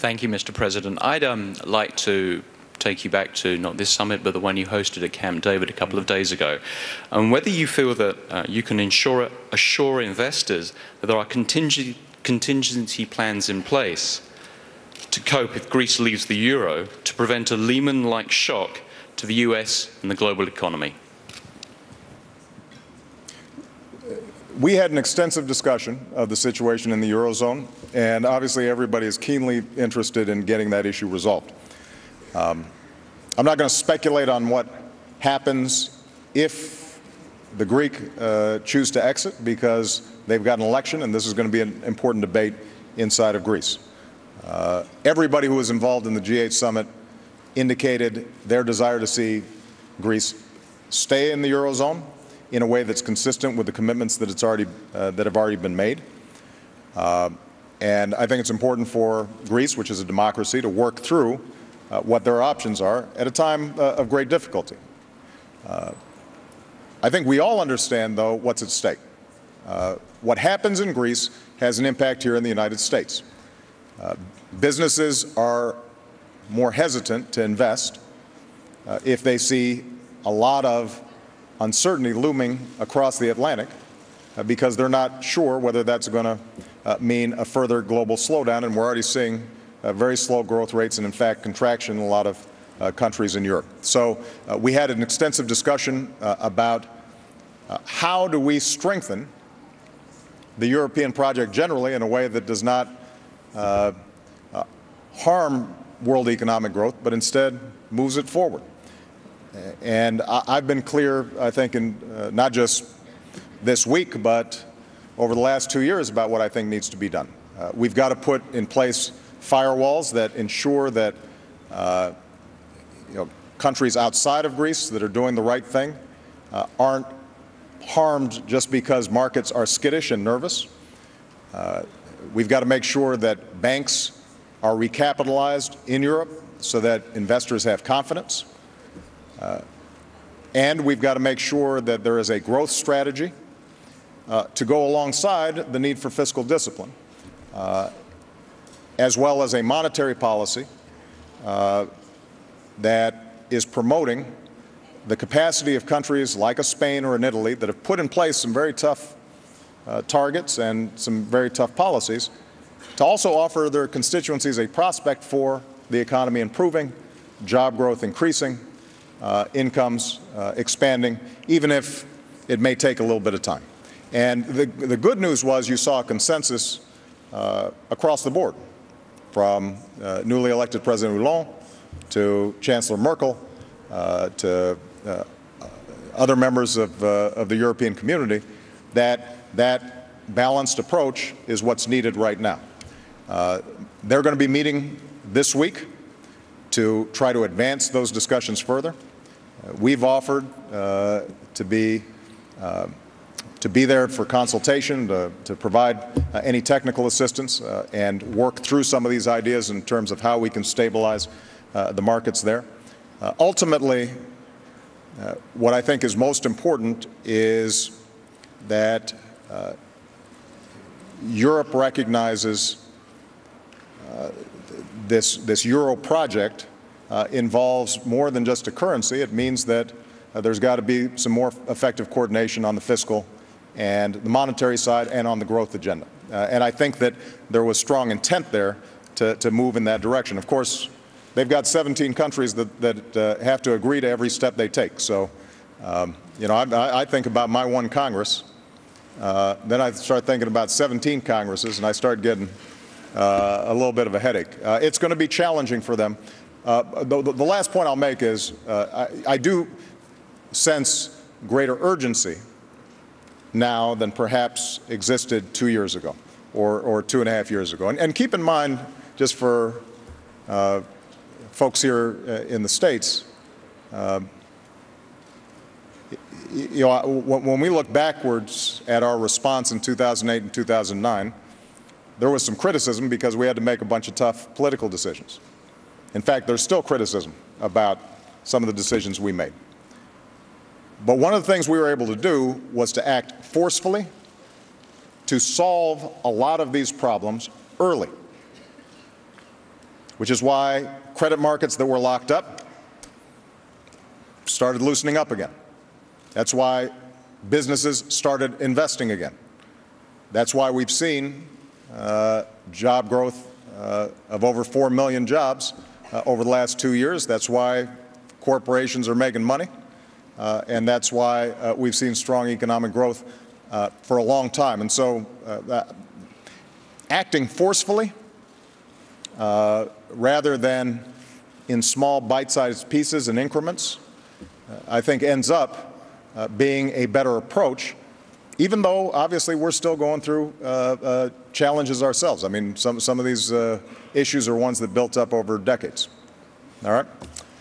Thank you, Mr. President. I'd like to take you back to not this summit, but the one you hosted at Camp David a couple of days ago, and whether you feel that you can assure investors that there are contingency plans in place to cope if Greece leaves the euro to prevent a Lehman-like shock to the US and the global economy. We had an extensive discussion of the situation in the Eurozone, and obviously everybody is keenly interested in getting that issue resolved. I'm not going to speculate on what happens if the Greek choose to exit, because they've got an election and this is going to be an important debate inside of Greece. Everybody who was involved in the G8 summit indicated their desire to see Greece stay in the Eurozone in a way that's consistent with the commitments that have already been made. And I think it's important for Greece, which is a democracy, to work through what their options are at a time of great difficulty. I think we all understand, though, what's at stake. What happens in Greece has an impact here in the United States. Businesses are more hesitant to invest if they see a lot of uncertainty looming across the Atlantic because they're not sure whether that's going to mean a further global slowdown, and we're already seeing very slow growth rates and, in fact, contraction in a lot of countries in Europe. So we had an extensive discussion about how do we strengthen the European project generally in a way that does not harm world economic growth, but instead moves it forward. And I've been clear, I think, in not just this week, but over the last 2 years about what I think needs to be done. We've got to put in place firewalls that ensure that countries outside of Greece that are doing the right thing aren't harmed just because markets are skittish and nervous. We've got to make sure that banks are recapitalized in Europe so that investors have confidence. And we've got to make sure that there is a growth strategy to go alongside the need for fiscal discipline, as well as a monetary policy that is promoting the capacity of countries like a Spain or an Italy that have put in place some very tough targets and some very tough policies to also offer their constituencies a prospect for the economy improving, job growth increasing, incomes expanding, even if it may take a little bit of time. And the good news was you saw a consensus across the board, from newly elected President Hollande to Chancellor Merkel to other members of the European community, that balanced approach is what's needed right now. They're going to be meeting this week to try to advance those discussions further. We've offered to be there for consultation, to provide any technical assistance and work through some of these ideas in terms of how we can stabilize the markets there. Ultimately, what I think is most important is that Europe recognizes this euro project involves more than just a currency. It means that there's got to be some more effective coordination on the fiscal and the monetary side and on the growth agenda. And I think that there was strong intent there to move in that direction. Of course, they've got 17 countries that have to agree to every step they take. So, I think about my one Congress. Then I start thinking about 17 Congresses, and I start getting a little bit of a headache. It's going to be challenging for them. The last point I'll make is I do sense greater urgency now than perhaps existed 2 years ago or 2.5 years ago. And keep in mind, just for folks here in the States, when we look backwards at our response in 2008 and 2009, there was some criticism because we had to make a bunch of tough political decisions. In fact, there's still criticism about some of the decisions we made. But one of the things we were able to do was to act forcefully to solve a lot of these problems early. which is why credit markets that were locked up started loosening up again. That's why businesses started investing again. That's why we've seen job growth of over 4 million jobs over the last 2 years. That's why corporations are making money, and that's why we've seen strong economic growth for a long time. And so acting forcefully rather than in small bite-sized pieces and increments, I think ends up being a better approach, even though obviously we're still going through challenges ourselves. I mean, some of these issues are ones that built up over decades. All right?